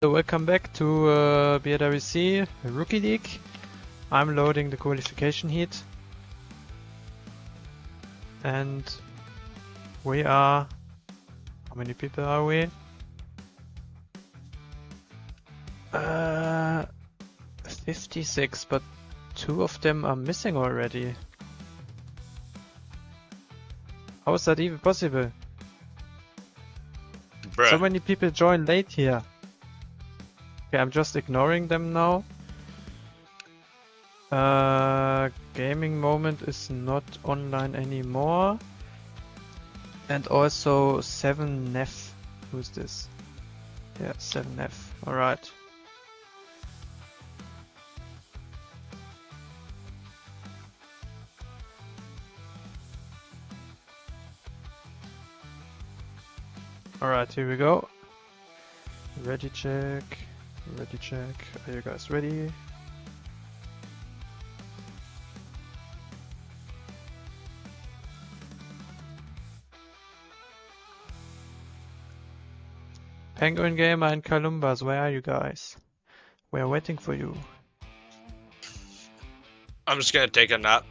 So welcome back to BRWC Rookie League. I'm loading the qualification heat. And we are... how many people are we? 56, but 2 of them are missing already. How is that even possible? Bruh. So many people join late here. Okay, I'm just ignoring them now. Gaming Moment is not online anymore. And also 7Nef. Who's this? Yeah, 7Nef. Alright. Alright, here we go. Ready check. Ready check. Are you guys ready? Penguin Gamer and Columbus, where are you guys? We are waiting for you. I'm just gonna take a nap.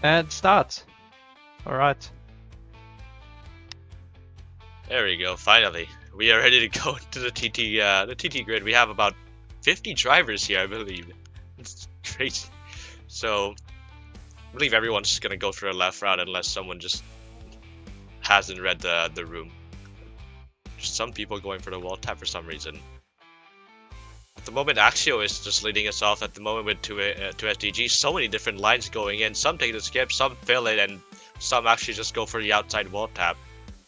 And start! Alright. There we go, finally. We are ready to go to the TT grid. We have about 50 drivers here, I believe. It's crazy. So, I believe everyone's just gonna go for a left route unless someone just hasn't read the room. Just some people going for the wall tap for some reason. At the moment, Axio is just leading us off at the moment with two SDG. So many different lines going in. Some take the skip, some fill it, and some actually just go for the outside wall tap.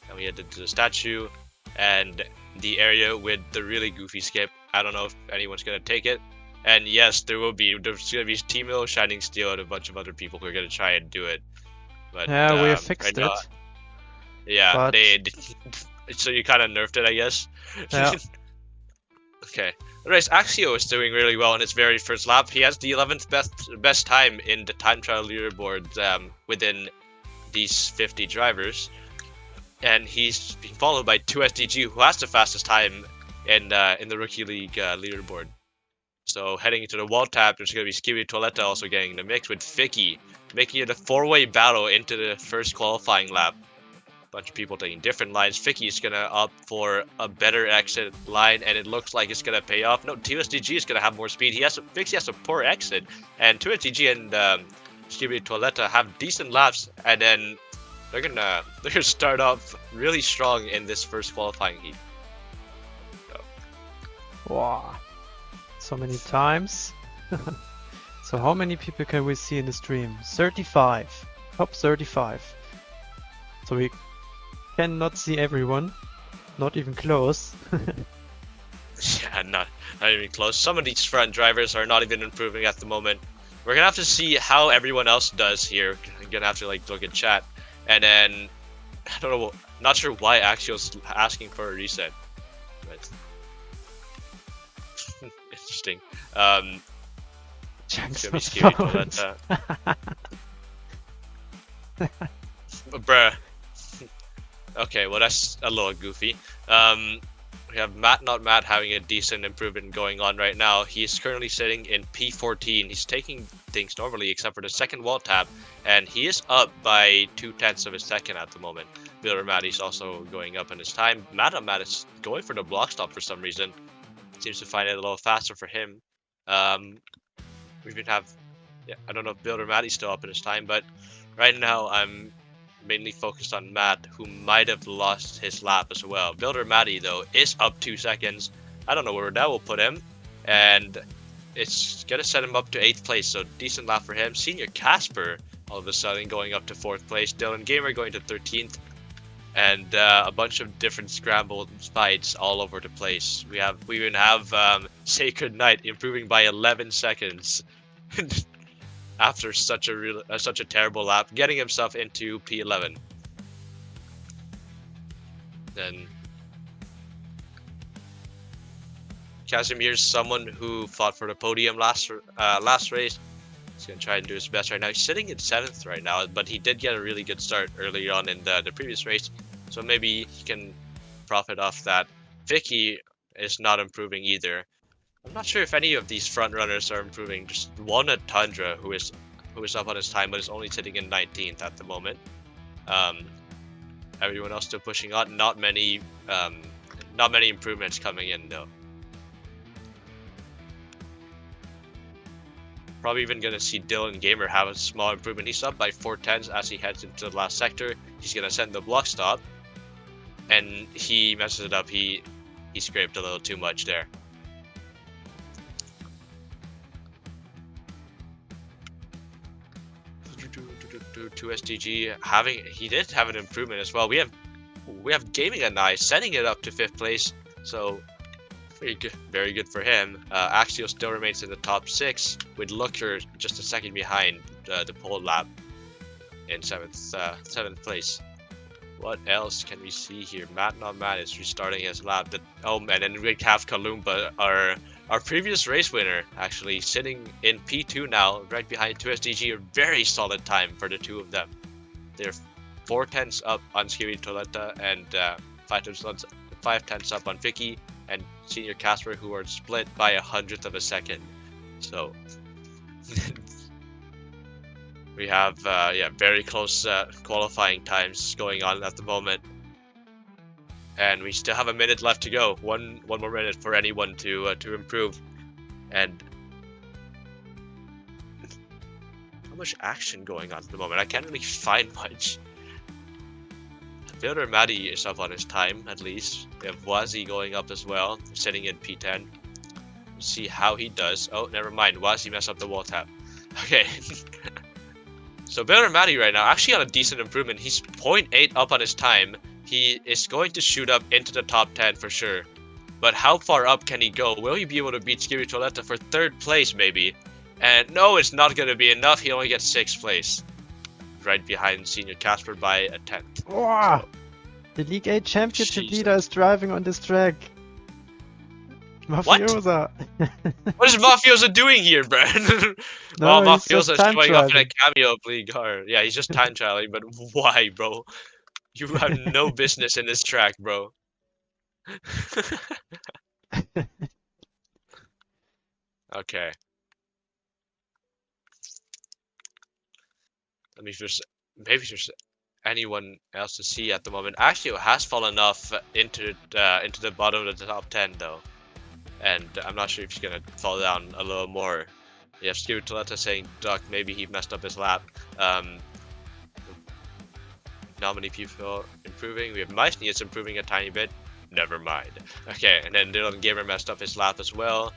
And we headed to the statue and the area with the really goofy skip. I don't know if anyone's gonna take it. And yes, there's gonna be Teemo, Shining Steel, and a bunch of other people who are gonna try and do it. But Yeah, we have fixed right it. now, yeah, but... they so you kind of nerfed it, I guess. Yeah. Okay. Anyways, Axio is doing really well in his very first lap. He has the 11th best time in the time trial leaderboard within these 50 drivers. And he's being followed by 2SDG, who has the fastest time in the Rookie League leaderboard. So heading into the wall tap, there's going to be Skibby Toiletta also getting in the mix with Vicky, making it a 4-way battle into the first qualifying lap. Bunch of people taking different lines. Vicky is gonna opt for a better exit line, and it looks like it's gonna pay off. No, 2SDG is gonna have more speed. Vicky has a poor exit, and 2SDG and Skibby Toiletta have decent laps, and then they're gonna start off really strong in this first qualifying heat. Wow. So many times. So how many people can we see in the stream? 35. Top 35. So we cannot see everyone. Not even close. Yeah, not even close. Some of these front drivers are not even improving at the moment. We're gonna have to see how everyone else does here. I'm gonna have to look at chat. And then, I don't know, not sure why Axio's asking for a reset. But interesting. It's gonna be scary to let bruh. Okay, well that's a little goofy. We have Matt Not Matt having a decent improvement going on right now. He's currently sitting in P14. He's taking things normally except for the second wall tap, and he is up by 0.2 of a second at the moment. Bill Matty's also going up in his time. Matt Not Matt is going for the block stop for some reason. Seems to find it a little faster for him. We even have, yeah, I don't know if Bill Matty's still up in his time, but right now I'm mainly focused on Matt, who might have lost his lap as well. Builder Matty, though, is up 2 seconds. I don't know where that will put him, and it's gonna set him up to 8th place, so decent lap for him. Senior Casper, all of a sudden, going up to 4th place. Dylan Gamer going to 13th, and a bunch of different scrambled fights all over the place. We even have Sacred Knight improving by 11 seconds. After such a terrible lap, getting himself into P11. Then Casimir's someone who fought for the podium last race. He's gonna try and do his best right now. He's sitting in 7th right now, but he did get a really good start earlier on in the previous race, so maybe he can profit off that. Vicky is not improving either. I'm not sure if any of these front runners are improving. Just one at Tundra who is up on his time, but is only sitting in 19th at the moment. Everyone else still pushing on. Not many improvements coming in though. Probably even gonna see Dylan Gamer have a small improvement. He's up by 4/10 as he heads into the last sector. He's gonna send the block stop, and he messes it up. He scraped a little too much there. To SDG he did have an improvement as well. We have Gaming and I setting it up to 5th place, so very good for him. Axial still remains in the top 6 with Looker just a second behind the pole lap in 7th place. What else can we see here? Matt Not Matt is restarting his lap. And then we have Kalumba, our previous race winner, actually sitting in P2 now, right behind 2SDG. A very solid time for the two of them. They're 4/10 up on Skiri Toletta and 5/10 up on Vicky and Senior Casper, who are split by 100th of a second. So we have very close qualifying times going on at the moment, and we still have a minute left to go. One more minute for anyone to improve. And how much action going on at the moment? I can't really find much. Builder Maddie is up on his time, at least. We have Wazi going up as well, sitting in P10. Let's see how he does. Oh, never mind. Wazi messed up the wall tap. Okay. So Builder Maddie right now actually on a decent improvement. He's 0.8 up on his time. He is going to shoot up into the top 10 for sure. But how far up can he go? Will he be able to beat Skiri Toletta for 3rd place maybe? And no, it's not going to be enough. He only gets 6th place. Right behind Senior Casper by a 10th. Wow. So, The League 8 championship Jesus. leader is driving on this track. Mafiosa. What is Mafiosa doing here, bro? No, Well, he's just Mafiosa is time showing up in a trialing. cameo plea car. Yeah, he's just time trialing, but why, bro? You have no business in this track, bro. Okay. Let me just maybe there's anyone else to see at the moment. Actually, it has fallen off into the bottom of the top 10 though, and I'm not sure if he's gonna fall down a little more. You have Skiri Toletta saying Duck, maybe he messed up his lap. Not many people improving. We have Meisney is improving a tiny bit. Never mind. Okay, and then Dylan Gamer messed up his lap as well.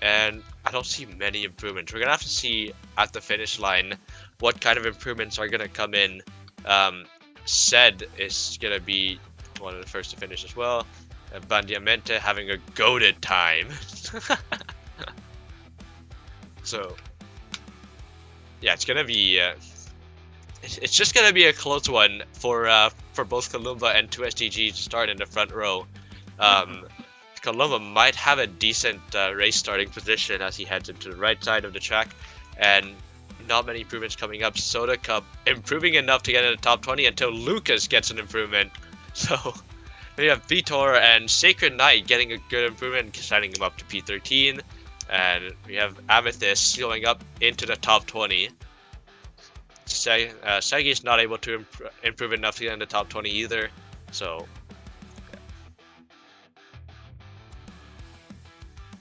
And I don't see many improvements. We're gonna have to see at the finish line what kind of improvements are gonna come in. Sed is gonna be one of the first to finish as well. Bandiamente having a goated time. So yeah, it's gonna be it's just gonna be a close one for both Kalumba and 2SDG to start in the front row. Kalumba might have a decent race starting position as he heads into the right side of the track, and not many improvements coming up. Soda Cup improving enough to get in the top 20 until Lucas gets an improvement. So we have Vitor and Sacred Knight getting a good improvement, signing him up to P13, and we have Amethyst going up into the top 20. Sagi is not able to improve enough to get in the top 20 either, so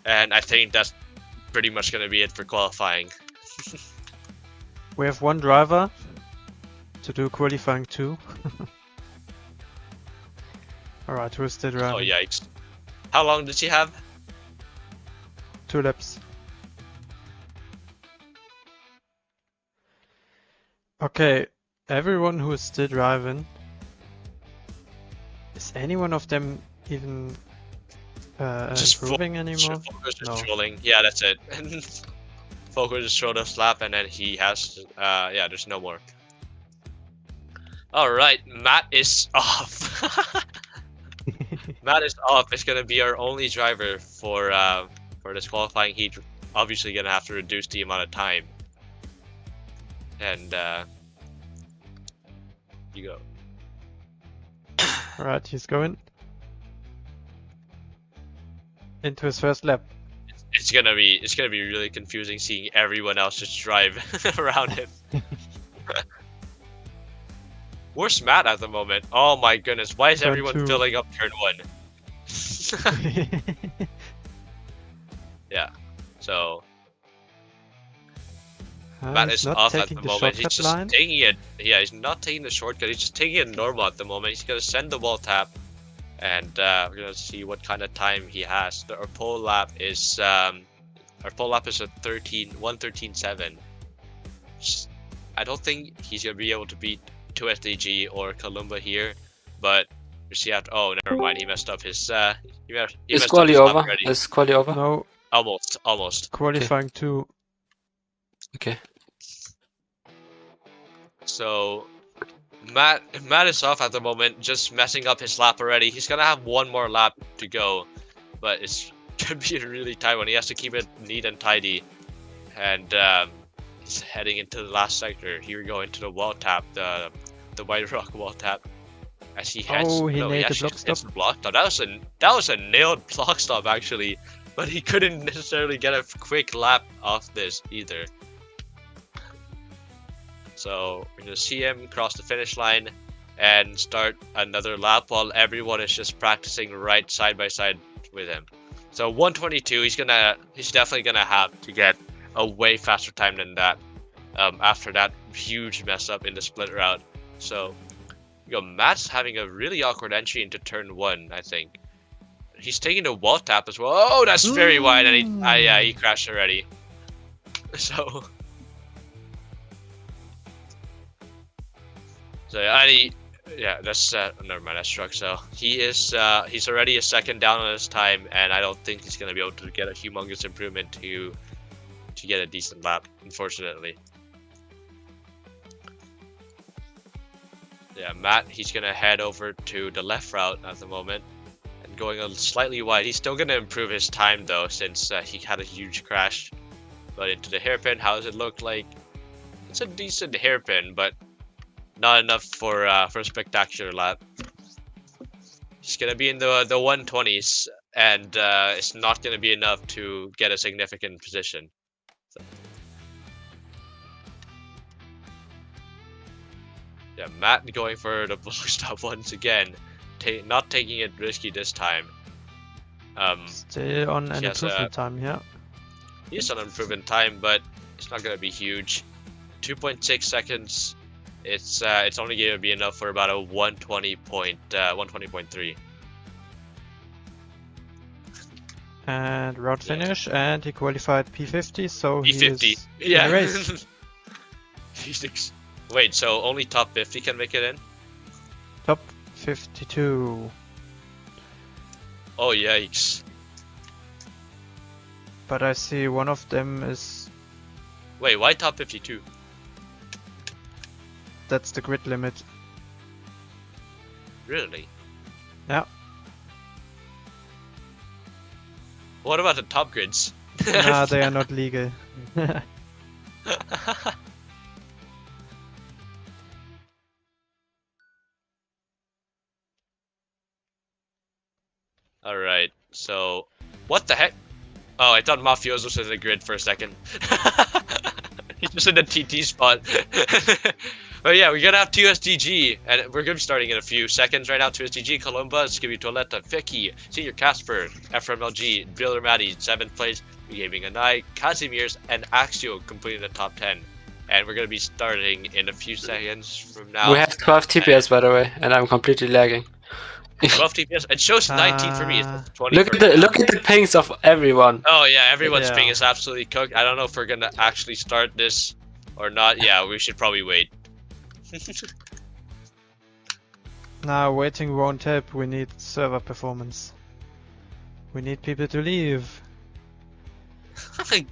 and I think that's pretty much going to be it for qualifying. We have one driver to do qualifying 2. Alright, who's still driving? Oh yikes. How long does he have? 2 laps. Okay, everyone who is still driving. Is any one of them even improving anymore? Focus is No. trolling. Yeah, that's it. Focus just showed us lap, and then he has. Yeah, there's no more. All right, Matt is off. Matt is off. It's gonna be our only driver for this qualifying heat. Obviously, gonna have to reduce the amount of time. And you go. Alright, he's going into his first lap. It's gonna be really confusing seeing everyone else just drive around him. Where's Matt at the moment? Oh my goodness, why is Turn everyone two. filling up turn 1? Yeah, so Matt He's is not off at taking the the moment. He's shortcut just line. taking it. Yeah, he's not taking the shortcut. He's just taking it normal at the moment. He's gonna send the wall tap, and we're gonna see what kind of time he has. Our pole lap is a 1:13.7. I don't think he's gonna be able to beat 2SDG or Columba here, but we see after. Oh, never mind. He messed up his. He Is messed up quali his lap over? already. Is quali over? No, Almost. qualifying 2. Okay. So Matt is off at the moment, just messing up his lap already. He's gonna have one more lap to go, but it's gonna be a really tight one. He has to keep it neat and tidy, and he's heading into the last sector. Here we go into the wall tap, the White Rock wall tap. As he heads, Oh, he no, made the actually block hits stop. the block stop. That was a nailed block stop actually, but he couldn't necessarily get a quick lap off this either. So we're gonna see him cross the finish line and start another lap while everyone is just practicing right side by side with him. So 1:22, he's definitely gonna have to get a way faster time than that after that huge mess up in the split route. So Matt's having a really awkward entry into turn 1, I think. He's taking the wall tap as well. Oh, that's very wide, and he crashed already. So yeah, that's never mind. That's struck. So he's already a second down on his time, and I don't think he's gonna be able to get a humongous improvement to get a decent lap, unfortunately. Yeah, Matt, he's gonna head over to the left route at the moment, and going a slightly wide. He's still gonna improve his time though, since he had a huge crash. But into the hairpin, how does it look like? It's a decent hairpin, but not enough for a spectacular lap. He's gonna be in the 120s, and it's not gonna be enough to get a significant position. So. Yeah, Matt going for the block stop once again, not taking it risky this time. Still on an improvement time, yeah. He's on improvement time, but it's not gonna be huge. 2.6 seconds. It's only gonna be enough for about a 120.3. And route finish, and he qualified P50, so he P50. is Yeah. in the race. Wait, so only top 50 can make it in? Top 52. Oh yikes! But I see one of them is... Wait, why top 52? That's the grid limit. Really? Yeah. What about the top grids? Nah, they are not legal. Alright, so... What the heck? Oh, I thought Mafioso was in the grid for a second. He's just in the TT spot. But yeah, we're gonna have 2SDG, and we're gonna be starting in a few seconds right now. 2SDG, Columba, Skibby Toiletta, Vicky, Senior Casper, FRMLG, Driller Maddie, 7th place, Gaming Anai, Casimirs, and Axio completing the top 10. And we're gonna be starting in a few seconds from now. We have 12 TPS by the way, and I'm completely lagging. 12 TPS. It shows 19 for me. It's 20 Look for at the you. look at the pings of everyone. Oh yeah, everyone's Yeah. ping is absolutely cooked. I don't know if we're gonna actually start this or not. Yeah, we should probably wait. Now waiting won't help, we need server performance. We need people to leave.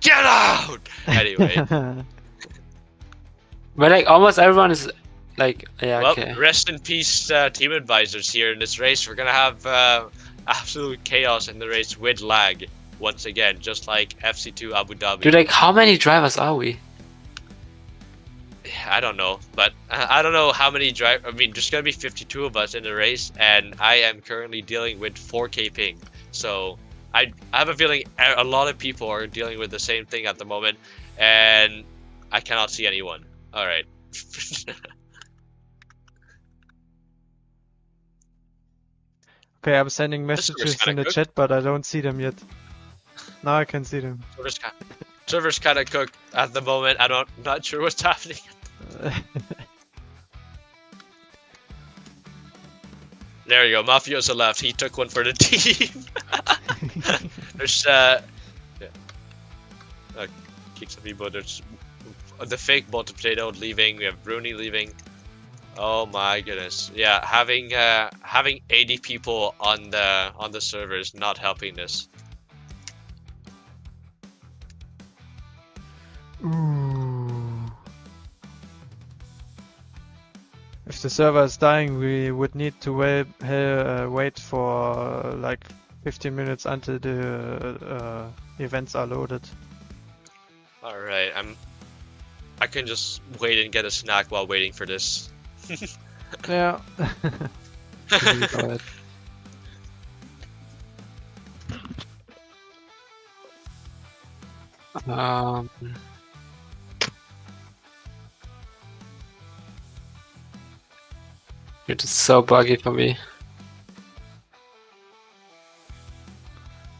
Get out! Anyway, But like almost everyone is like, yeah, well, okay. rest in peace, team advisors here in this race. We're gonna have absolute chaos in the race with lag once again, just like FC2 Abu Dhabi. Dude, like, how many drivers are we? I don't know, but I don't know how many drive. I mean, there's gonna be 52 of us in the race, and I am currently dealing with 4K ping. So I have a feeling a lot of people are dealing with the same thing at the moment, and I cannot see anyone. All right. Okay, I'm sending This server's messages in kinda the cooked. chat, but I don't see them yet. Now I can see them. Server's kind of cooked at the moment. Not sure what's happening. There you go. Mafiosa left. He took one for the team. There's keep some people. There's the fake Boat Potato leaving. We have Rooney leaving. Oh my goodness. Yeah, having 80 people on the server is not helping this. Ooh. If the server is dying, we would need to wait for like 15 minutes until the events are loaded. All right, I can just wait and get a snack while waiting for this. Yeah. It is so buggy for me.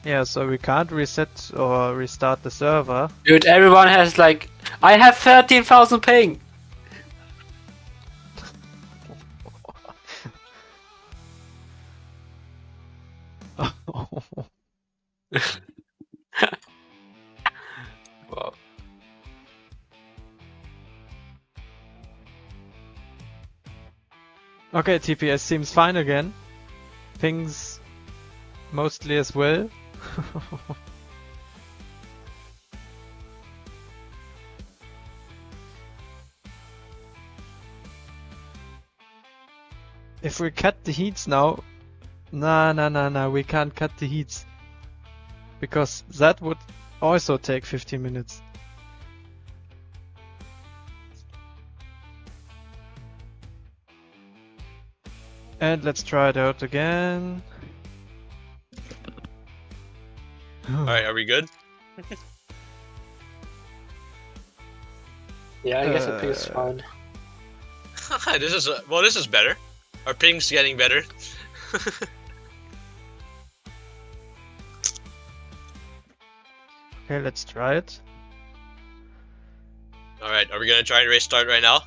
Yeah, so we can't reset or restart the server. Dude, everyone has like... I have 13,000 ping! Wow. Okay, TPS seems fine again. Pings mostly as well. If we cut the heats now, nah, we can't cut the heats. Because that would also take 15 minutes. And let's try it out again. Alright, are we good? Yeah, I guess the ping is fine. This is better. Our ping's getting better. Okay, let's try it. Alright, are we gonna try and race start right now?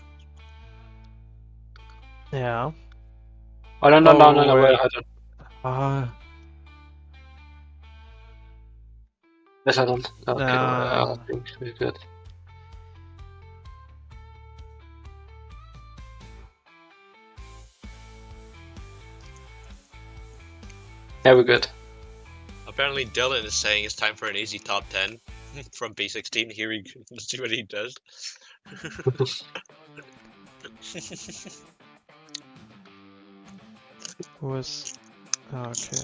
Yeah. Oh, no, wait. wait, hold on. Yes, I don't. Okay, Nah. I think we're good. Yeah, we're good. Apparently Dylan is saying it's time for an easy top 10 from B16. Here we go. Let's see what he does. Okay.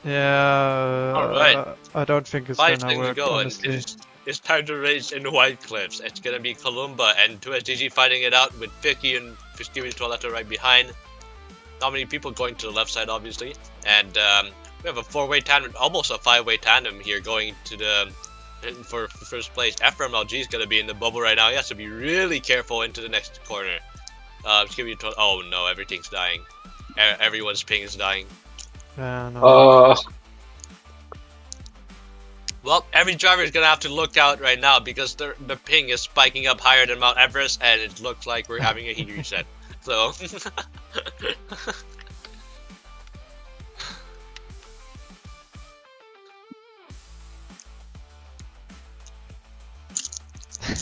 Yeah. Alright. I don't think it's 5 gonna things work, to go, and honestly. it's time to race in White Cliffs. It's gonna be Columba and 2SDG fighting it out with Vicky and Festivi Toiletta right behind. Not many people going to the left side, obviously. And we have a 4-way tandem, almost a 5-way tandem here going to the for first place. Ephraim LG is gonna be in the bubble right now. He has to be really careful into the next corner. Oh no, everything's dying. Everyone's ping is dying. No. Well, every driver is gonna have to look out right now because the ping is spiking up higher than Mount Everest, and it looks like we're having a heat reset. So.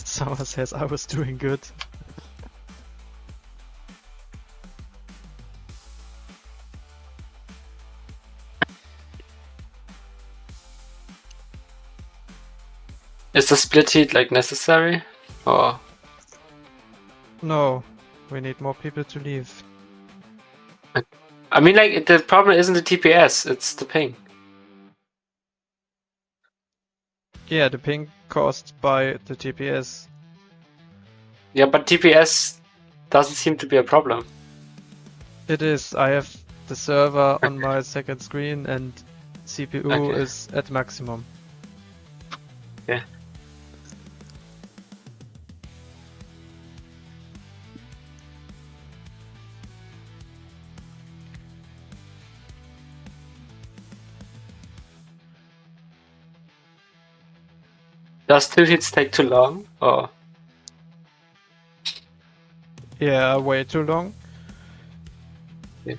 Someone says I was doing good. Is the split heat like necessary? Or No, we need more people to leave. I mean, like, the problem isn't the TPS, it's the ping. Yeah, the ping caused by the TPS. Yeah, but TPS doesn't seem to be a problem. It is. I have the server on my second screen and CPU Okay. is at maximum. Yeah. Does 2 hits take too long? Or Yeah, way too long. Yeah.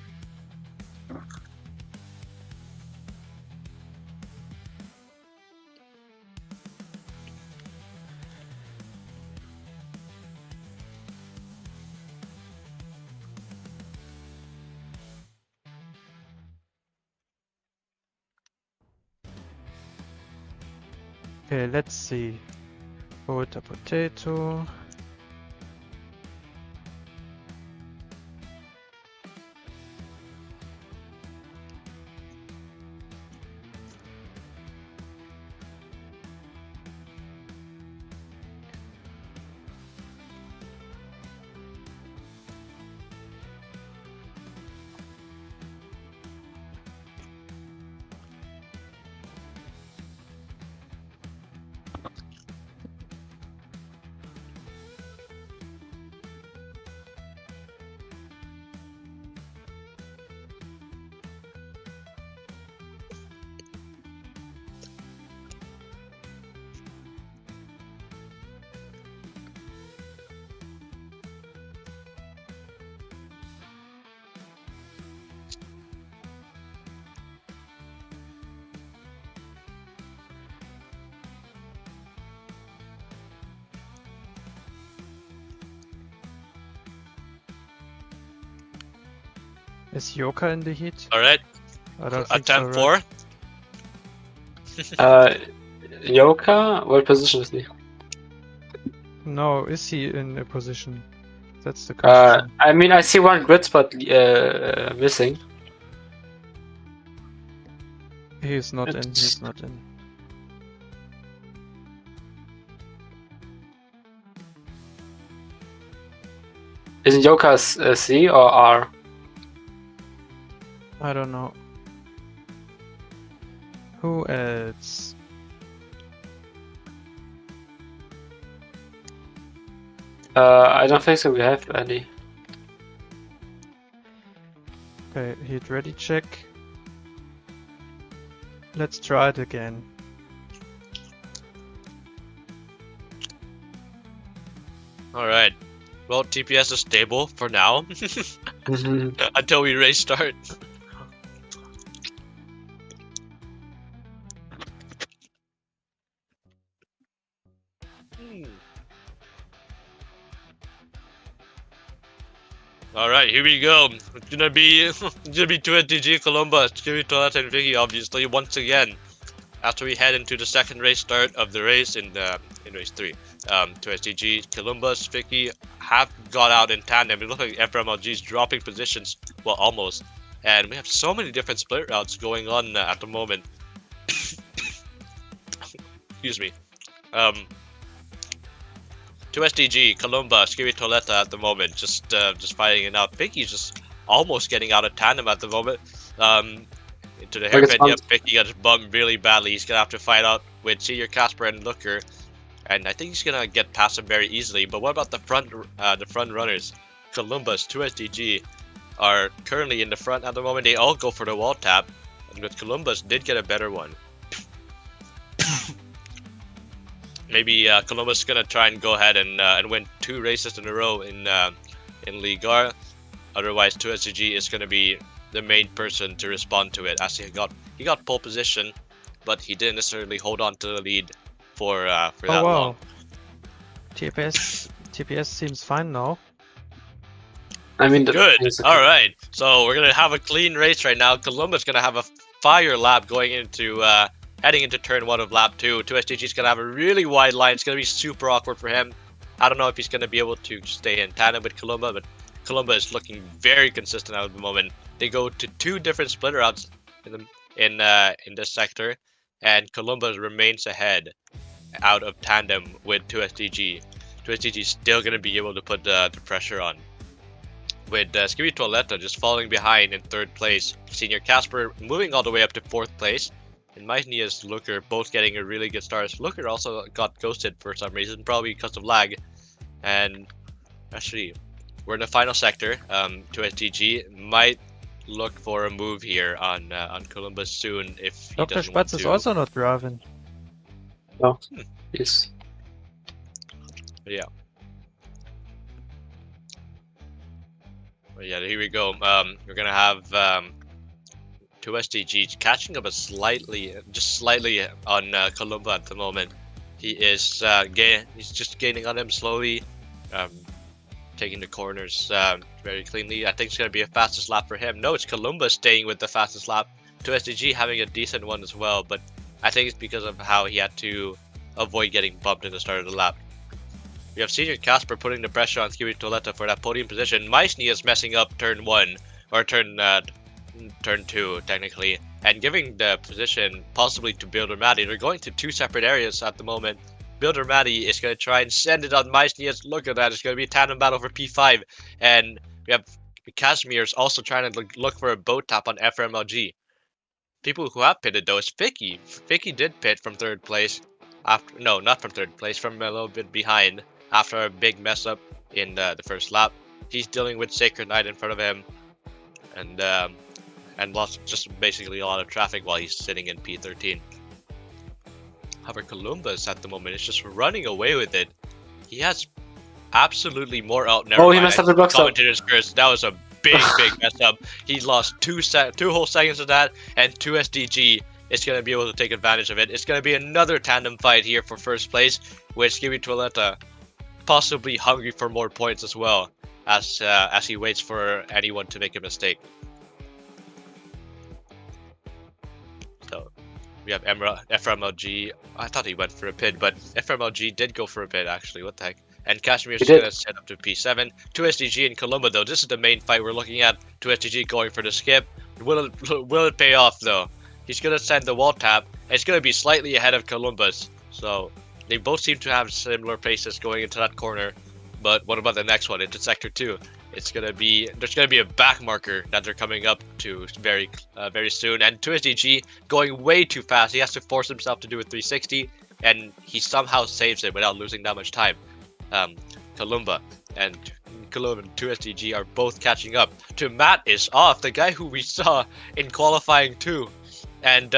Okay, let's see. Put a potato. Is Yoka in the heat? All right, I don't think so, attempt right? 4. Yoka? What position is he? No, is he in a position? That's the question. I mean, I see one grid spot missing. He's not in, he's not in. Is Yoka C or R? I don't know. Who else? I don't think so. We have any. Okay, heat ready check. Let's try it again. All right. Well, TPS is stable for now until we race start. All right, here we go. It's gonna be 2SDG Columbus, Scary Toilet, and Vicky, obviously once again. After we head into the second race start of the race in race 3, 2SDG Columbus, Vicky have got out in tandem. It looks like FRMLG is dropping positions, well, almost. And we have so many different split routes going on at the moment. Excuse me. 2SDG, Columba, Scary Toletta at the moment, just fighting it out. Vicky's just almost getting out of tandem at the moment. Into the hairpin, yep, Vicky got bumped really badly. He's gonna have to fight out with Senior Casper and Looker, and I think he's gonna get past him very easily. But what about the front runners? Columbus, 2SDG are currently in the front at the moment. They all go for the wall tap, but Columbus did get a better one. Maybe Columbus is gonna try and go ahead and win 2 races in a row in Ligar. Otherwise, 2SG is gonna be the main person to respond to it, as he got pole position, but he didn't necessarily hold on to the lead for that long. TPS seems fine now. I mean, good. All right, so we're gonna have a clean race right now. Columbus gonna have a fire lap going into heading into turn 1 of lap 2. 2STG is gonna have a really wide line. It's gonna be super awkward for him. I don't know if he's gonna be able to stay in tandem with Columba, but Columba is looking very consistent at the moment. They go to 2 different split routes in this sector, and Columbus remains ahead out of tandem with 2SDG. 2SDG is still going to be able to put the pressure on. With Skibby Toiletta just falling behind in 3rd place, Senior Casper moving all the way up to 4th place, and Maisnia's Looker both getting a really good start. Looker also got ghosted for some reason, probably because of lag. And actually, we're in the final sector. 2SDG might look for a move here on Columbus soon if he Dr. doesn't want Spatz is to. also not driving. No. Yes. Yeah. But yeah, here we go. We're gonna have 2SDG catching up just slightly on Columba at the moment. He is he's just gaining on him slowly, taking the corners very cleanly. I think it's gonna be a fastest lap for him. No, it's Columba staying with the fastest lap. 2SDG having a decent one as well, but I think it's because of how he had to avoid getting bumped in the start of the lap. We have Senior Casper putting the pressure on Skibby Toiletta for that podium position. Maisni is messing up turn 1, or turn 2 technically, and giving the position possibly to Builder Matty. They're going to 2 separate areas at the moment. Builder Matty is going to try and send it on Maisni. Look at that, it's going to be a tandem battle for P5. And we have Casimir's also trying to look for a boat tap on FRMLG. People who have pitted though is Ficky. Ficky did pit from 3rd place. No, not from 3rd place, from a little bit behind after a big mess up in the first lap. He's dealing with Sacred Knight in front of him, and lost just basically a lot of traffic while he's sitting in P13. However, Columbus at the moment is just running away with it. He has absolutely more out. Oh, he messed up the box up. Commentator's curse. That was a big mess up. He lost 2 whole seconds of that, and 2SDG is going to be able to take advantage of it. It's going to be another tandem fight here for 1st place, with Skibby Toiletta possibly hungry for more points as well, as he waits for anyone to make a mistake. So we have FRMLG. I thought he went for a pit, but FRMLG did go for a pit actually. What the heck? And Cashmere's going to set up to P7. 2SDG and Columba though. This is the main fight we're looking at. 2SDG going for the skip. Will it pay off though? He's going to send the wall tap. And it's going to be slightly ahead of Columbus. So they both seem to have similar paces going into that corner. But what about the next one into sector 2? There's gonna be a back marker that they're coming up to very soon, and 2SDG going way too fast. He has to force himself to do a 360, and he somehow saves it without losing that much time. Columba and 2SDG are both catching up. To Matt is off, the guy who we saw in qualifying 2, and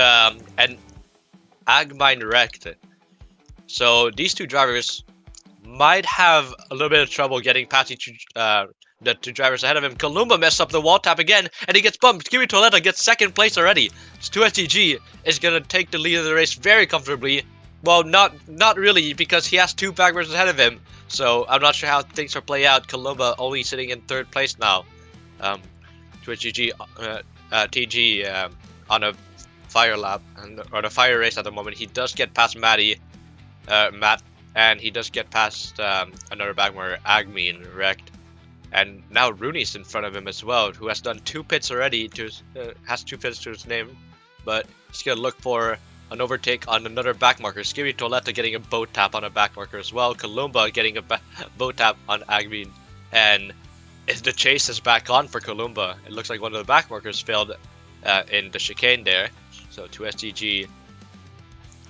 Agmine wrecked. So these 2 drivers might have a little bit of trouble getting past the 2 drivers ahead of him. Columba messed up the wall tap again, and he gets bumped. Skibby Toiletta gets 2nd place already. 2SDG is going to take the lead of the race very comfortably. Well, not really, because he has 2 backwards ahead of him. So I'm not sure how things will play out. Columba only sitting in 3rd place now. 2SDG TG on a fire lap, or a fire race at the moment. He does get past Matt, and he does get past another backmarker, Agmin, wrecked. And now Rooney's in front of him as well, who has done 2 pits already, has 2 pits to his name, but he's going to look for an overtake on another backmarker. Skibby Toiletta getting a boat tap on a backmarker as well, Columba getting a boat tap on Agmin, and the chase is back on for Columba. It looks like one of the backmarkers failed in the chicane there, so 2SDG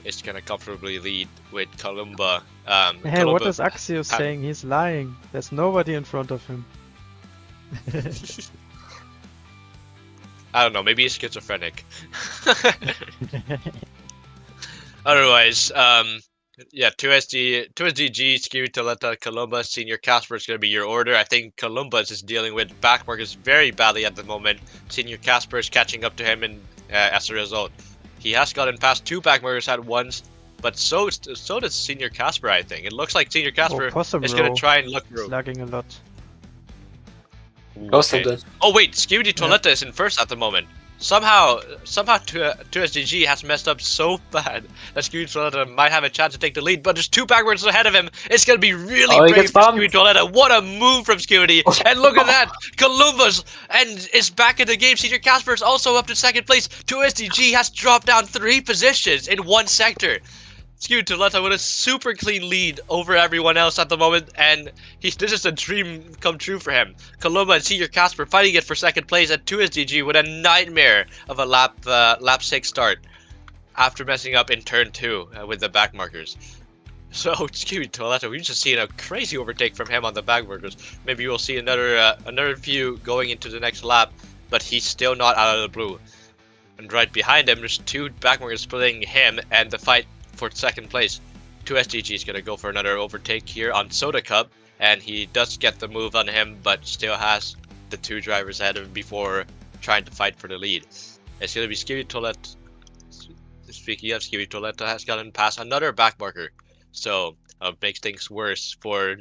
is going to comfortably lead with Columba. Hey, Columba what is Axios saying? He's lying. There's nobody in front of him. I don't know, maybe he's schizophrenic. Otherwise, yeah, 2SDG, Skibby Toiletta, Columba, Senior Casper is going to be your order. I think Columbus is dealing with backmarkers very badly at the moment. Senior Casper is catching up to him, and as a result, he has gotten past 2 backmarkers at once. But so does Senior Casper, I think. It looks like Senior Casper is going to try and look through. He's lagging a lot. Okay. Oh wait, Skibby Toiletta is in 1st at the moment. Somehow 2SDG has messed up so bad that Scooby Toiletta might have a chance to take the lead, but there's 2 backwards ahead of him. It's gonna be really Oh, he brave gets for bumped. Scooby Toiletta. What a move from Scooby! And look at that, Columbus and is back in the game. Senior Casper is also up to 2nd place. 2SDG has dropped down 3 positions in 1 sector. Scooby Toiletta with a super clean lead over everyone else at the moment, and this is a dream come true for him. Columba and Senior Casper fighting it for 2nd place, at 2SDG with a nightmare of a lap 6 start after messing up in turn 2 with the back markers. So Scooby Toiletta, we've just seen a crazy overtake from him on the back markers. Maybe we'll see another view going into the next lap, but he's still not out of the blue. And right behind him, there's 2 back markers splitting him and the fight for 2nd place. 2SDG is going to go for another overtake here on Soda Cup, and he does get the move on him, but still has the 2 drivers ahead of him before trying to fight for the lead. It's going to be Scooby Toiletta. Speaking of, Scooby Toiletta has gotten past another back marker, so makes things worse for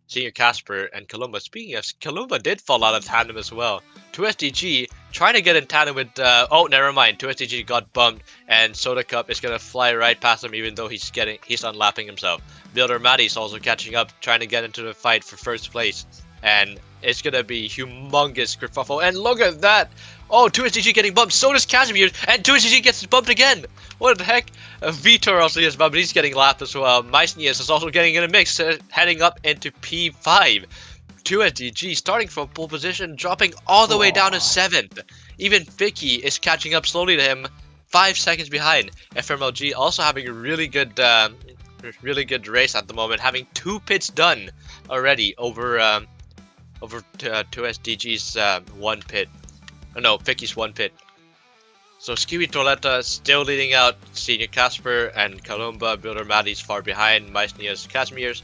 Senior Casper and Columba. Speaking of, Columba did fall out of tandem as well. 2SDG trying to get in tandem with, oh, never mind. 2SDG got bumped, and Soda Cup is gonna fly right past him, even though he's unlapping himself. Builder Matty's also catching up, trying to get into the fight for 1st place, and it's gonna be humongous kerfuffle. And look at that! Oh, 2SDG getting bumped. So does Casimir, and 2SDG gets bumped again. What the heck? Vitor also gets bumped, but he's getting lapped as well. Meisnius is also getting in a mix, heading up into P5. 2SDG starting from pole position, dropping all the way down to 7th. Even Vicky is catching up slowly to him, 5 seconds behind. FMLG also having a really good race at the moment, having 2 pits done already over 2SDG's 1 pit. Oh, no, Vicky's 1 pit. So Scooby Toiletta still leading out Senior Casper and Columba. Builder Matty's far behind. Meisnius, Casimir's.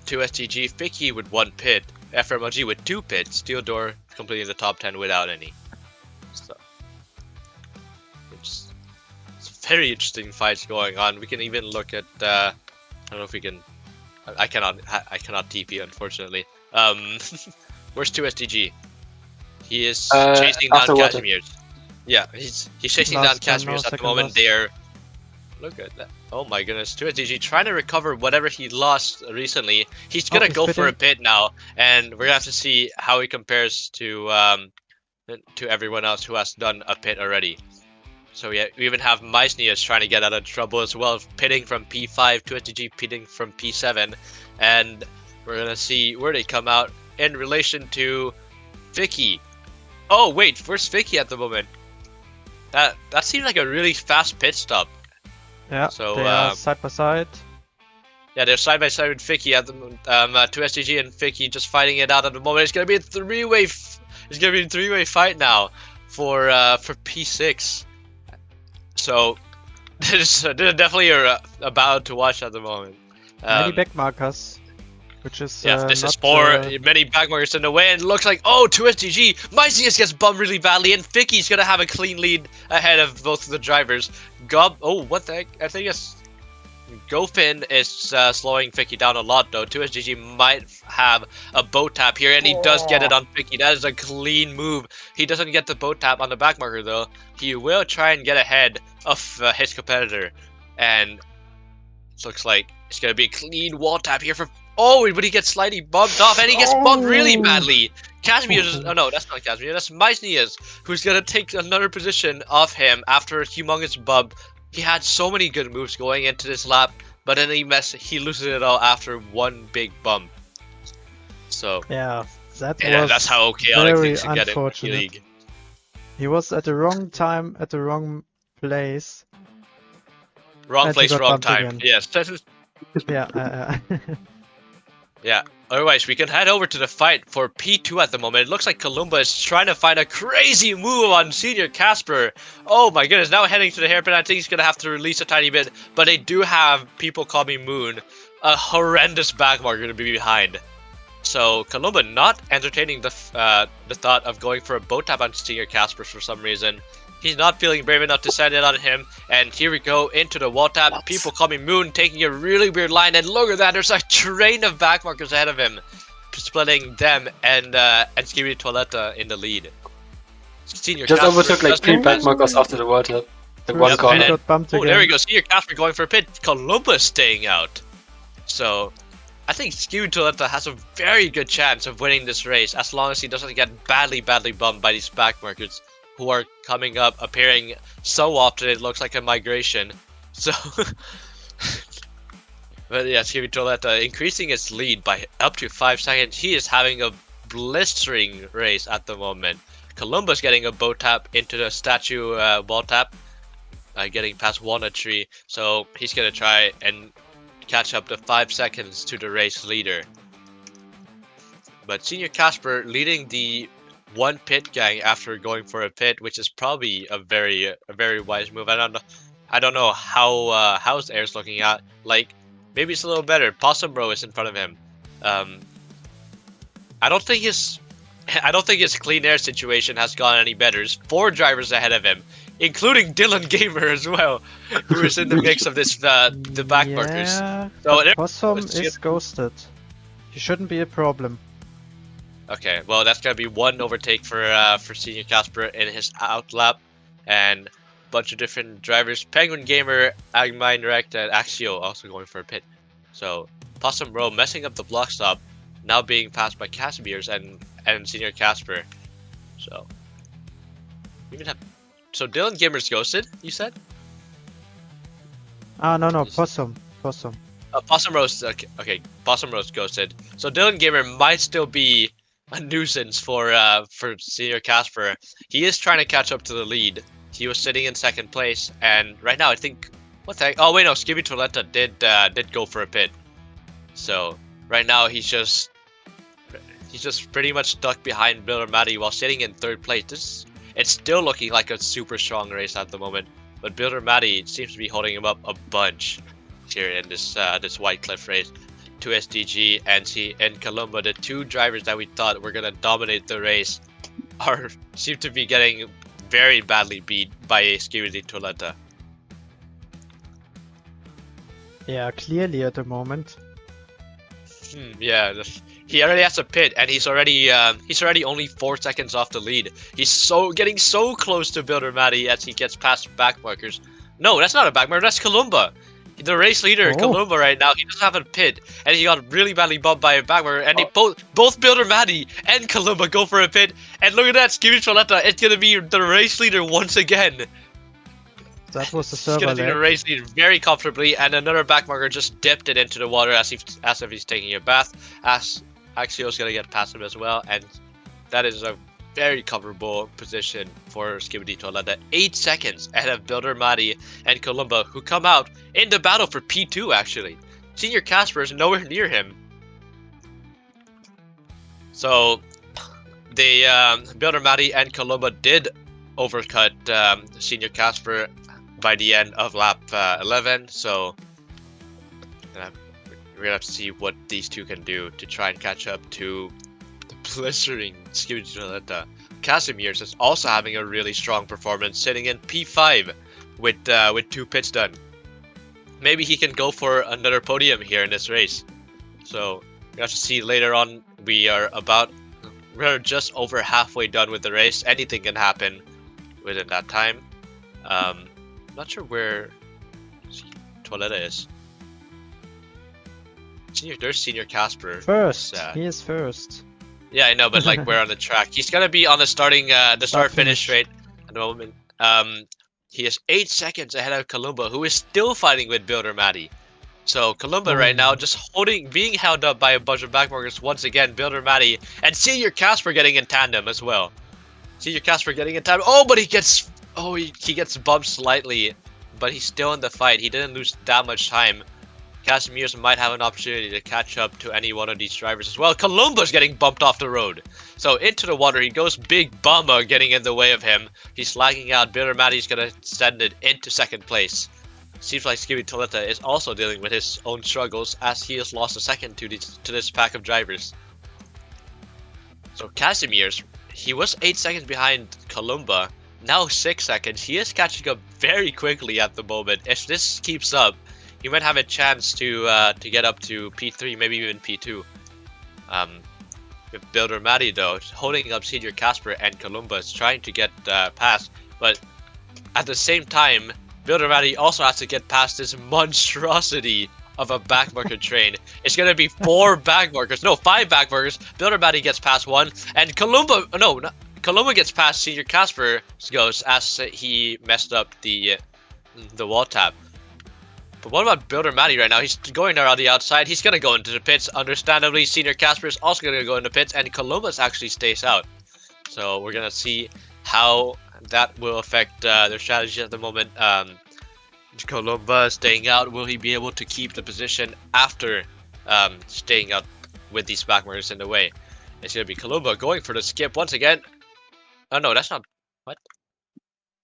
2SDG, Vicky with 1 pit. FMLG with 2 pits. Steel Door completing the top 10 without any. So it's very interesting fights going on. We can even look at I don't know if we can. I cannot TP, unfortunately. Where's 2SDG? He is chasing down Casimir's. Yeah, he's chasing down Casimir's at the moment. There. Look at that. Oh my goodness. 2SDG trying to recover whatever he lost recently. He's gonna go for a pit now, and we're gonna have to see how he compares to everyone else who has done a pit already. So yeah, we even have Meisnius trying to get out of trouble as well, pitting from P5, 2SDG pitting from P7, and we're gonna see where they come out in relation to Vicky. Oh wait, where's Vicky at the moment? That seemed like a really fast pit stop. Yeah, so they are side by side. Yeah, they're side by side with Vicky at the 2SDG and Vicky just fighting it out at the moment. It's gonna be a three-way fight now for P6. So this is definitely a battle to watch at the moment. Many back markers, which is this is for many back markers in the way, and it looks like 2SDG Meisnius gets bumped really badly, and Vicky's gonna have a clean lead ahead of both of the drivers. What the heck? I think it's Gofin is slowing Vicky down a lot though. 2SDG might have a boat tap here, and he does get it on Vicky. That is a clean move. He doesn't get the boat tap on the back marker though. He will try and get ahead of his competitor, and it looks like it's gonna be a clean wall tap here for. Oh, but he gets slightly bumped off, and he gets bumped really badly. Casimir oh no, that's not Casimir, that's Meisnius, who's gonna take another position off him after a humongous bump. He had so many good moves going into this lap, but then he loses it all after 1 big bump. So yeah, that's how chaotic things can get in the league. He was at the wrong time, at the wrong place. Wrong place, wrong time. Again. Yes. Yeah. Yeah, otherwise we can head over to the fight for P2 at the moment. It looks like Columba is trying to find a crazy move on Senior Casper. Oh my goodness, now heading to the hairpin. I think he's going to have to release a tiny bit, but they do have People Call Me Moon, a horrendous backmarker to be behind. So Columba not entertaining the thought of going for a boat tap on Senior Casper for some reason. He's not feeling brave enough to send it on him, and here we go into the wall tap. People Call Me Moon taking a really weird line, and look at that, there's a train of backmarkers ahead of him, splitting them and Scooby Toiletta in the lead. Senior Just Casper overtook like just 3 passed- backmarkers after the water. The First one Yep, one and corner. then- got bumped Oh, again. there we go. Senior Casper going for a pit. Columba staying out. So, I think Skew Toletta has a very good chance of winning this race as long as he doesn't get badly bumped by these backmarkers who are coming up, appearing so often it looks like a migration. So, but yeah, Skew Toletta increasing his lead by up to 5 seconds. He is having a blistering race at the moment. Columba's getting a boat tap into the statue wall tap, getting past Walnut Tree, so he's gonna try and catch up to 5 seconds to the race leader. But Senior Casper leading the one pit gang after going for a pit, which is probably a very wise move. I don't know how how's Air's looking at. Like maybe it's a little better. Possum Bro is in front of him. I don't think his clean air situation has gone any better. There's 4 drivers ahead of him, including Dylan Gamer as well, who is in the mix of this the backmarkers. Yeah, So but there- Possum let's is ghosted. He shouldn't be a problem. Okay, well that's gonna be one overtake for Senior Casper in his out lap, and a bunch of different drivers. Penguin Gamer, Agmine Rect, and Axio also going for a pit. So Possum Row messing up the block stop, now being passed by Casimir's and Senior Casper. So even have Dylan Gamer's ghosted. You said? Ah, no, Yes. Possum. Possum Rose. Okay, Possum Rose ghosted. So Dylan Gamer might still be a nuisance for Senior Casper. He is trying to catch up to the lead. He was sitting in 2nd place, and right now I think what the heck? Oh wait, no, Skibby Toletta did go for a pit. So right now he's just pretty much stuck behind Builder Matty while sitting in 3rd place. It's still looking like a super strong race at the moment, but Builder Matty seems to be holding him up a bunch here in this White Cliff race. 2SDG and Columba, the 2 drivers that we thought were gonna dominate the race, seem to be getting very badly beat by Skibidi Toletta. Yeah, clearly at the moment. Yeah, he already has a pit, and he's already only 4 seconds off the lead. He's getting so close to Builder Matty as he gets past backmarkers. No, that's not a backmarker. That's Columba. The race leader, Oh. Columba, right now, he doesn't have a pit, and he got really badly bumped by a backmarker, and both Builder Matty and Columba go for a pit, and look at that, Skibby Toletta, it's gonna be the race leader once again. That was the He's server gonna do the lag. race lead very comfortably, and another backmarker just dipped it into the water as if he's taking a bath. As Axio's gonna get past him as well, and that is a very comfortable position for Skibidi Toletta. 8 seconds ahead of Builder Matty and Columba, who come out in the battle for P2 actually. Senior Casper is nowhere near him. So the Builder Matty and Columba did overcut Senior Casper by the end of lap 11, so we're gonna have to see what these 2 can do to try and catch up to the blistering Skibidi Toletta. Casimir's is also having a really strong performance, sitting in P5 with 2 pits done. Maybe he can go for another podium here in this race. So we have to see later on. We're just over halfway done with the race. Anything can happen within that time. Not sure where Toletta is. There's Senior Casper. First. Sad. He is first. Yeah, I know, but like we're on the track. He's gonna be on the start finish rate at the moment. He is 8 seconds ahead of Columba, who is still fighting with Builder Matty. So Columba right now just being held up by a bunch of backmarkers once again. Builder Matty and Senior Casper getting in tandem as well. Senior Casper getting in tandem. Oh, but he gets bumped slightly, but he's still in the fight. He didn't lose that much time. Casimirs might have an opportunity to catch up to any one of these drivers as well. Columba's getting bumped off the road. So into the water he goes. Big Bummer getting in the way of him. He's lagging out. Builder Matty's gonna send it into 2nd place. Seems like Skibby Toletta is also dealing with his own struggles as he has lost a second to this pack of drivers. So Casimirs, he was 8 seconds behind Columba. Now 6 seconds. He is catching up very quickly at the moment. If this keeps up, he might have a chance to get up to P3, maybe even P2. We with Builder Matty though, holding up Senior Casper and Columbus, trying to get past, but at the same time, Builder Matty also has to get past this monstrosity of a backmarker train. It's gonna be 4 backmarkers, no, 5 backmarkers. Builder Matty gets past 1, and Columba gets past Senior Casper goes as he messed up the wall tap. But what about Builder Matty right now? He's going around the outside. He's gonna go into the pits. Understandably, Senior Casper is also gonna go into the pits, and Columbus actually stays out. So we're gonna see how that will affect their strategy at the moment. Columba staying out. Will he be able to keep the position after staying out with these backmarkers in the way? It's gonna be Columba going for the skip once again. Oh no, that's not what.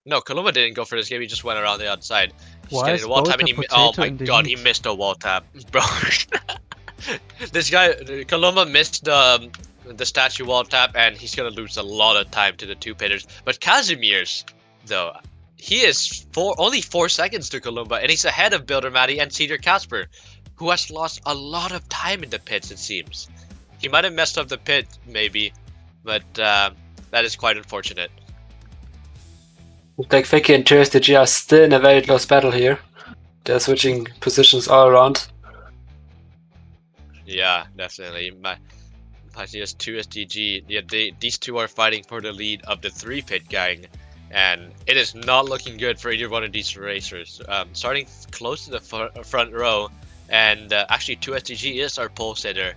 No, Columba didn't go for the skip. He just went around the outside. He's getting the wall tap, and oh my god, he missed a wall tap, bro. This guy, Columba, missed the statue wall tap, and he's gonna lose a lot of time to the 2 pitters. But Casimir's, though, he is only 4 seconds to Columba, and he's ahead of Builder Matty and Senior Casper, who has lost a lot of time in the pits, it seems. He might have messed up the pit, maybe, but that is quite unfortunate. Like Vicky and TSDG are still in a very close battle here. They're switching positions all around. Yeah, definitely. Just 2 SDG. Yeah, these 2 are fighting for the lead of the 3 pit gang, and it is not looking good for either one of these racers. Starting close to the front row, and actually 2 SDG is our pole sitter,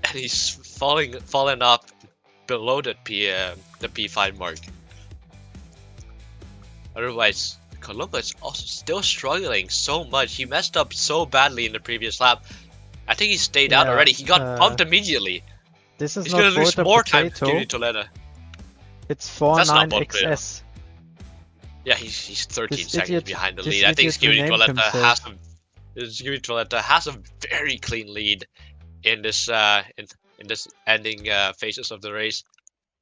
and he's falling off below the P5 mark. Otherwise, Columba is also still struggling so much. He messed up so badly in the previous lap. I think he stayed out already. He got bumped immediately. This is He's not gonna lose more time potato. to Toletta. It's 49XS. Yeah, he's 13 This seconds idiot- behind the this lead. I think idiot renamed Toletta has a very clean lead in this in this ending phases of the race.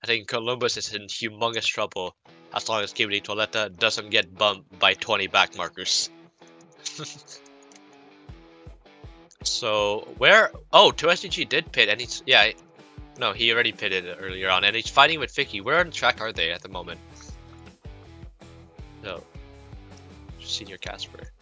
I think Columbus is in humongous trouble as long as Toletta doesn't get bumped by 20 back markers. So where? Oh, 2SDG did pit, and he's no, he already pitted earlier on, and he's fighting with Vicky. Where on the track are they at the moment? No, Senior Casper.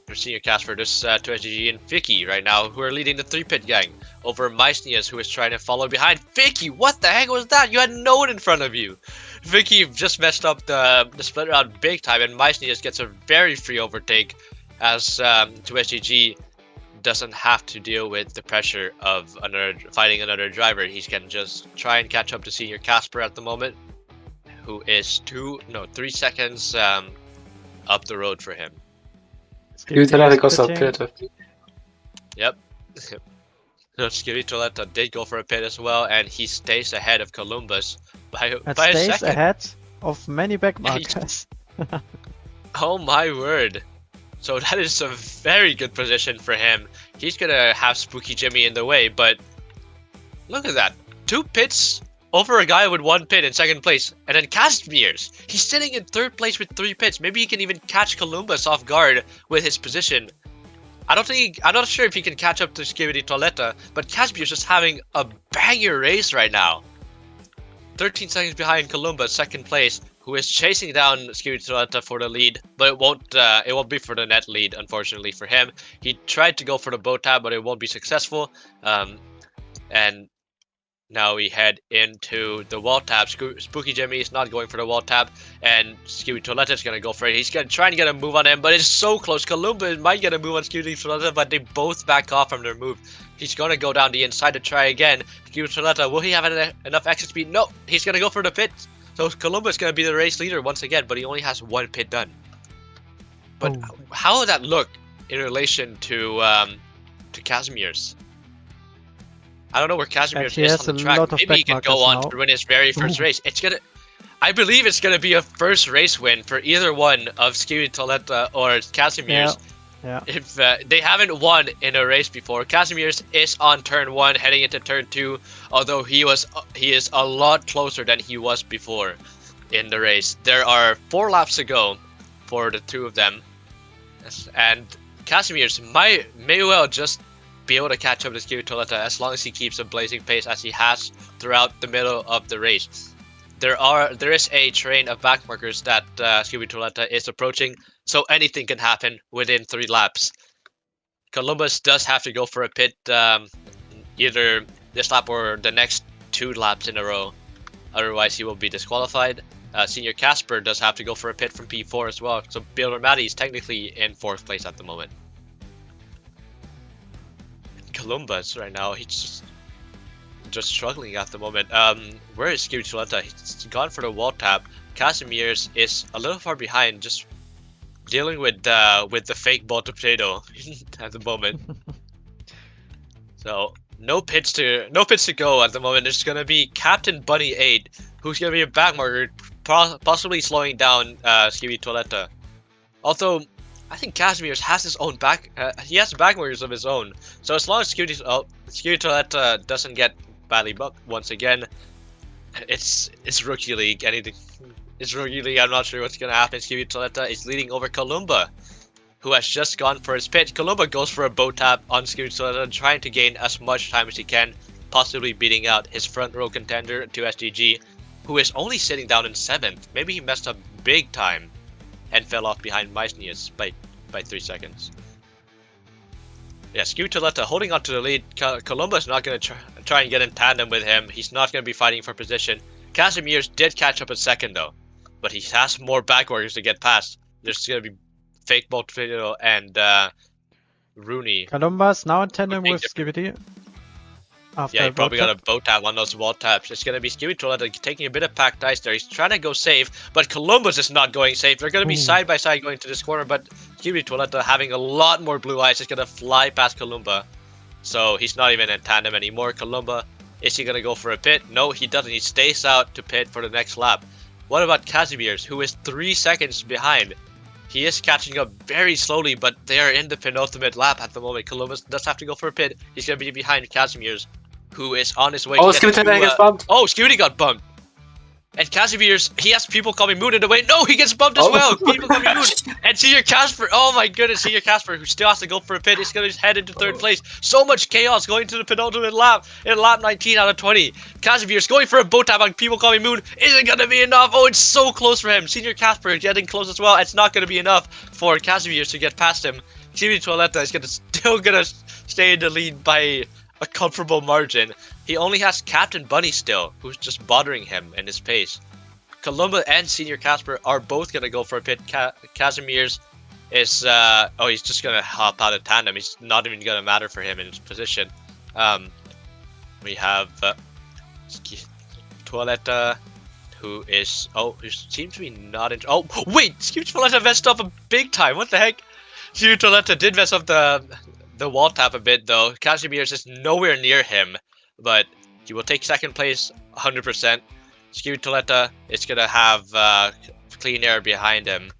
There's Senior Casper, there's 2SDG and Vicky right now, who are leading the 3 pit gang over Meisnias, who is trying to follow behind. Vicky, what the heck was that? You had no one in front of you. Vicky just messed up the split round big time, and Meisnias gets a very free overtake as 2SDG doesn't have to deal with the pressure of fighting another driver. He can just try and catch up to Senior Casper at the moment, who is 3 seconds up the road for him. Yep. So Skibby Toletta did go for a pit as well, and he stays ahead of Columbus by a second. Ahead of many backmarkers. Oh my word. So that is a very good position for him. He's gonna have Spooky Jimmy in the way, but look at that. 2 pits over a guy with 1 pit in 2nd place. And then Casimir's, he's sitting in 3rd place with 3 pits. Maybe he can even catch Columbus off guard with his position. I'm not sure if he can catch up to Skibidi Toletta, but Casimir's just having a banger race right now. 13 seconds behind Columbus, 2nd place, who is chasing down Skibidi Toletta for the lead, but it won't be for the net lead, unfortunately for him. He tried to go for the boat tab, but it won't be successful. And now we head into the wall tap. Spooky Jimmy is not going for the wall tap, and Skibidi Toletta is going to go for it. He's going to try and get a move on him, but it's so close. Columba might get a move on Skibidi Toletta, but they both back off from their move. He's going to go down the inside to try again. Skibidi Toletta, will he have enough exit speed? No, he's going to go for the pit. So Columba is going to be the race leader once again, but he only has 1 pit done. But how would that look in relation to Casimir's? I don't know where Casimir is on the track. Maybe he can go on to win his very first race. I believe it's gonna be a first race win for either one of Skibidi Toletta or Casimir's. Yeah. If they haven't won in a race before. Casimir's is on turn 1, heading into turn 2. Although he is a lot closer than he was before in the race. There are 4 laps to go for the 2 of them, and Casimir's may well just be able to catch up to Skippy Toiletta as long as he keeps a blazing pace as he has throughout the middle of the race. There is a train of backmarkers that Skippy Toiletta is approaching, so anything can happen within 3 laps. Columbus does have to go for a pit either this lap or the next 2 laps in a row, otherwise he will be disqualified. Senior Casper does have to go for a pit from P4 as well, so Builder Matty is technically in 4th place at the moment. Columbus right now, he's just struggling at the moment. Where is Skippy Toiletta? He's gone for the wall tap. Casimir's is a little far behind, just dealing with the fake Boatrace potato at the moment. So no pits to go at the moment. There's gonna be Captain Bunny 8, who's gonna be a backmarker, possibly slowing down Skippy Toiletta. Although I think Casimir has his own he has backmarkers of his own. So as long as Skippy Toiletta doesn't get badly bucked once again, it's Rookie League. It's Rookie League. I'm not sure what's gonna happen. Skippy Toiletta is leading over Columba, who has just gone for his pit. Columba goes for a boat tap on Skippy Toiletta, trying to gain as much time as he can, possibly beating out his front row contender 2SDG, who is only sitting down in 7th. Maybe he messed up big time and fell off behind Meisnius by 3 seconds. Yeah, Skippy Toiletta holding on to the lead. Columba's not going to try and get in tandem with him. He's not going to be fighting for position. Casimir's did catch up a second though, but he has more backwards to get past. There's going to be fake Boatracers and Rooney. Columbus now in tandem with Skippy. Yeah, he probably got a boat tap, one of those wall taps. It's going to be Skippy Toiletta taking a bit of packed ice there. He's trying to go safe, but Columbus is not going safe. They're going to be side by side going to this corner, but Skippy Toiletta having a lot more blue ice is going to fly past Columba. So he's not even in tandem anymore. Columba, is he going to go for a pit? No, he doesn't. He stays out to pit for the next lap. What about Casimir's, who is 3 seconds behind? He is catching up very slowly, but they are in the penultimate lap at the moment. Columbus does have to go for a pit. He's going to be behind Casimir's, who is on his way to Skippy gets bumped. Oh, Skippy got bumped. And Casimir's, he has people coming Moon in the way. No, he gets bumped as well. People coming Moon. And Senior Casper, oh my goodness, Senior Casper, who still has to go for a pit, is going to head into 3rd place. So much chaos going to the penultimate lap in lap 19 out of 20. Casimir's going for a boat tap on people coming Moon. Isn't going to be enough. Oh, it's so close for him. Senior Casper getting close as well. It's not going to be enough for Casimir's to get past him. Skippy Toiletta is still going to stay in the lead by a comfortable margin. He only has Captain Bunny still, who's just bothering him in his pace. Columba and Senior Casper are both going to go for a pit. Casimir's is, he's just going to hop out of tandem. He's not even going to matter for him in his position. We have Toiletta, who seems to be not in. Oh, wait! Skippy Toiletta messed up a big time. What the heck? Skippy Toiletta did mess up the wall tap a bit though. Casimir's is nowhere near him, but he will take 2nd place 100%. Skippy Toiletta is gonna have clean air behind him,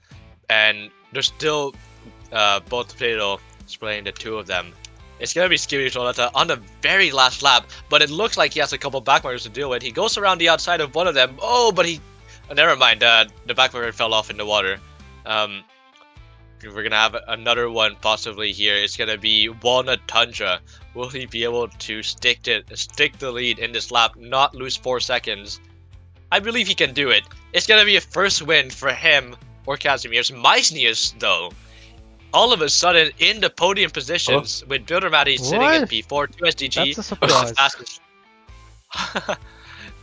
and there's still both potato splitting the 2 of them. It's gonna be Skippy Toiletta on the very last lap, but it looks like he has a couple backmarkers to deal with. He goes around the outside of one of them. Oh, but never mind. The backmarker fell off in the water. We're gonna have another one possibly here. It's gonna be Walnut Tundra. Will he be able to stick the lead in this lap, not lose 4 seconds? I believe he can do it. It's gonna be a first win for him or Casimir's. Meisnius, though, all of a sudden in the podium positions with Builder Matty sitting in P4, 2SDG. That's a surprise.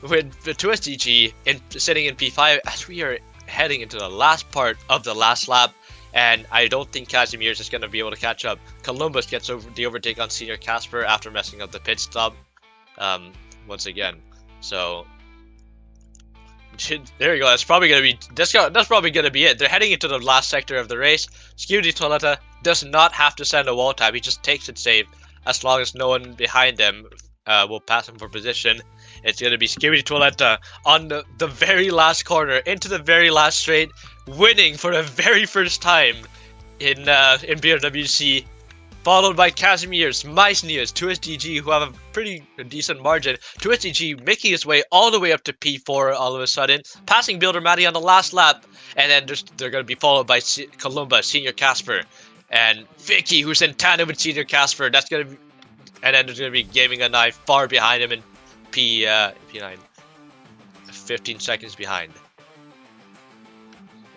With the 2SDG sitting in P5 as we are heading into the last part of the last lap. And I don't think Casimir's is going to be able to catch up. Columbus gets the overtake on Senior Casper after messing up the pit stop once again. So there you go. That's probably going to be it. They're heading into the last sector of the race. Skippy Toiletta does not have to send a wall tap. He just takes it safe as long as no one behind him will pass him for position. It's going to be Skippy Toiletta on the very last corner into the very last straight, winning for the very first time in BRWC, followed by Casimir's, Meisnius, 2SDG, who have a pretty decent margin. 2SDG making his way all the way up to P4 all of a sudden, passing Builder Matty on the last lap, and then they're going to be followed by Columba, Senior Casper, and Vicky, who's in tandem with Senior Casper. That's going to And then there's gonna be Gaming a Knife far behind him in P9. 15 seconds behind.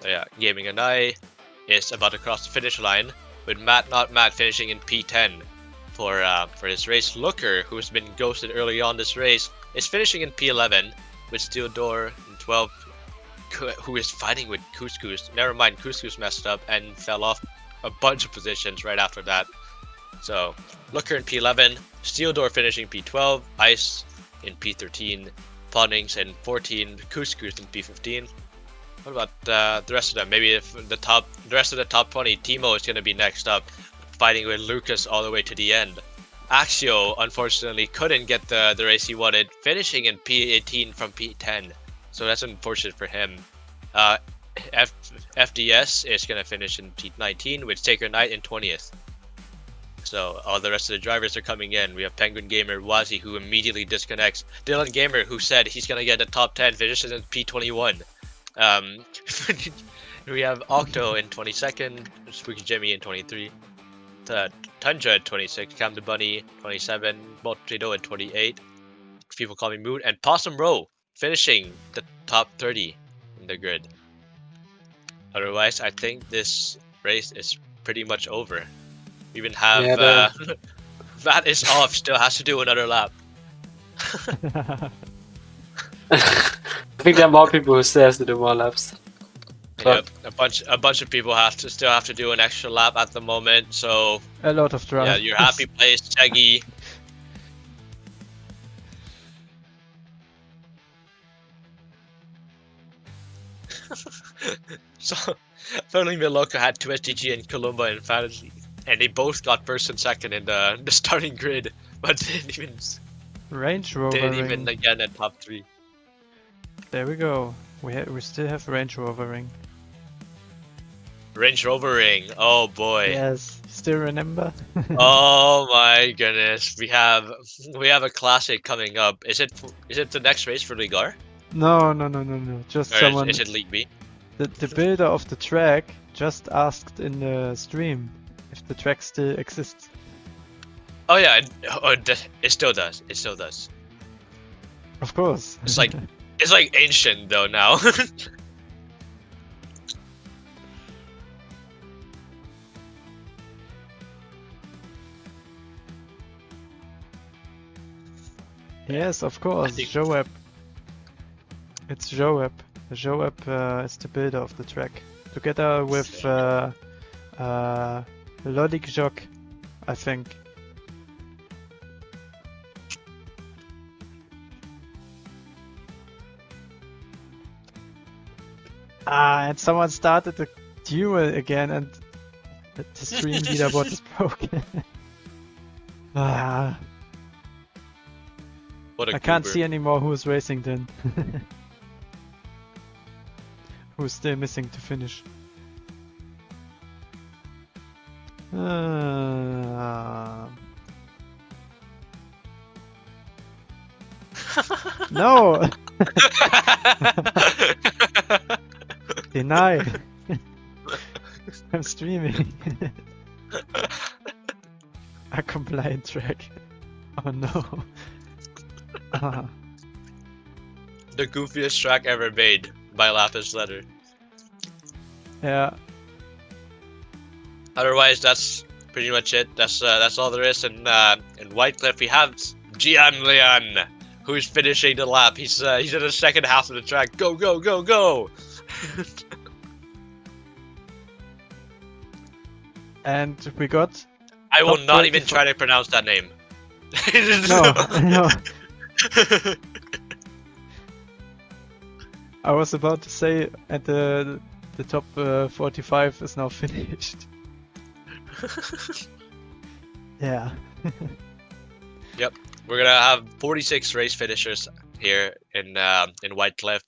So yeah, Gaming a Knife is about to cross the finish line, with Matt Not Matt finishing in P10 for this race. Looker, who's been ghosted early on this race, is finishing in P11 with Steel Door in 12, who is fighting with Couscous. Never mind, Couscous messed up and fell off a bunch of positions right after that. So Looker in P11, Steel Door finishing P12, Ice in P13, Ponnings in 14, Couscous in P15. What about the rest of them? Maybe if the rest of the top 20, Timo is gonna be next up, fighting with Lucas all the way to the end. Axio unfortunately couldn't get the race he wanted, finishing in P18 from P10. So that's unfortunate for him. FDS is gonna finish in P19 with Sacred Knight in 20th. So all the rest of the drivers are coming in. We have Penguin Gamer, Wazi, who immediately disconnects. Dylan Gamer, who said he's gonna get the top 10, finishes in P21. We have Octo in 22nd, Spooky Jimmy in 23, Tundra in 26, Cam the Bunny 27, Boatrace in 28. People call me Mood, and Possum Row finishing the top 30 in the grid. Otherwise, I think this race is pretty much over. We even have Matt is off, still has to do another lap. I think there are more people who still have to do more laps. Yep, a bunch of people still have to do an extra lap at the moment. So A lot of drivers. yeah, your happy place, Cheggy. So Fernling Miloka had 2 SDG and Columba in fantasy, and they both got first and second in the starting grid, but didn't even get in top 3. There we go. We still have Range Rovering. Range Rovering, oh boy. Yes, still remember? Oh my goodness, we have a classic coming up. Is it the next race for Ligar? No. Just Or someone. is it League B? The builder of the track just asked in the stream if the track still exists. Oh yeah, it still does. It still does. Of course. It's like ancient though now. Yes, of course. Joab. It's Joab. Joab is the builder of the track, together with Lodik Jok, I think. And someone started the duel again, and the stream leaderboard is broken. What a I can't goober. see anymore who's racing then. Who's still missing to finish. No! Deny! I'm streaming. A compliant track. Oh no. The goofiest track ever made by Lapis Letter. Yeah. Otherwise, that's pretty much it. That's all there is. In Whitecliff, we have Gian Leon, who's finishing the lap. He's in the second half of the track. Go, go, go, go! And we got. I will Top not even 34. try to pronounce that name. No. I was about to say, and the top 45 is now finished. Yeah. Yep, we're gonna have 46 race finishers here in Whitecliff,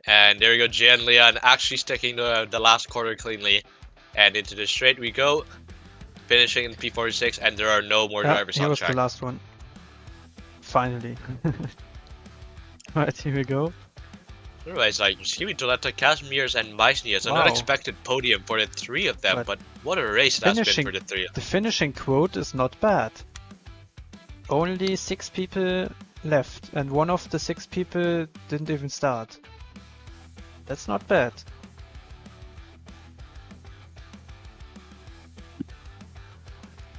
and there we go. Gian Leon actually sticking the last quarter cleanly, and into the straight we go, finishing in P46, and there are no more drivers Here on was track. the last one. Finally. Right, here we go. Otherwise, like Skiwi Toletta, Casimirs, and Meisniers, an Wow. unexpected podium for the 3 of them, but what a race that's been for the 3 of them. The finishing quote is not bad. only 6 people left, and one of the 6 people didn't even start. That's not bad.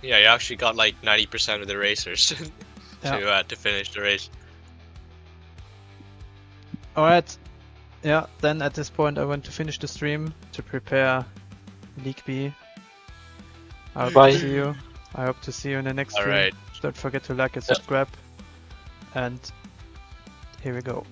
Yeah, you actually got like 90% of the racers Yeah. to finish the race. Alright. Yeah, then at this point I want to finish the stream to prepare League B. I hope Bye. to see you. I hope to see you in the next stream. Alright. Don't forget to like and subscribe. And here we go.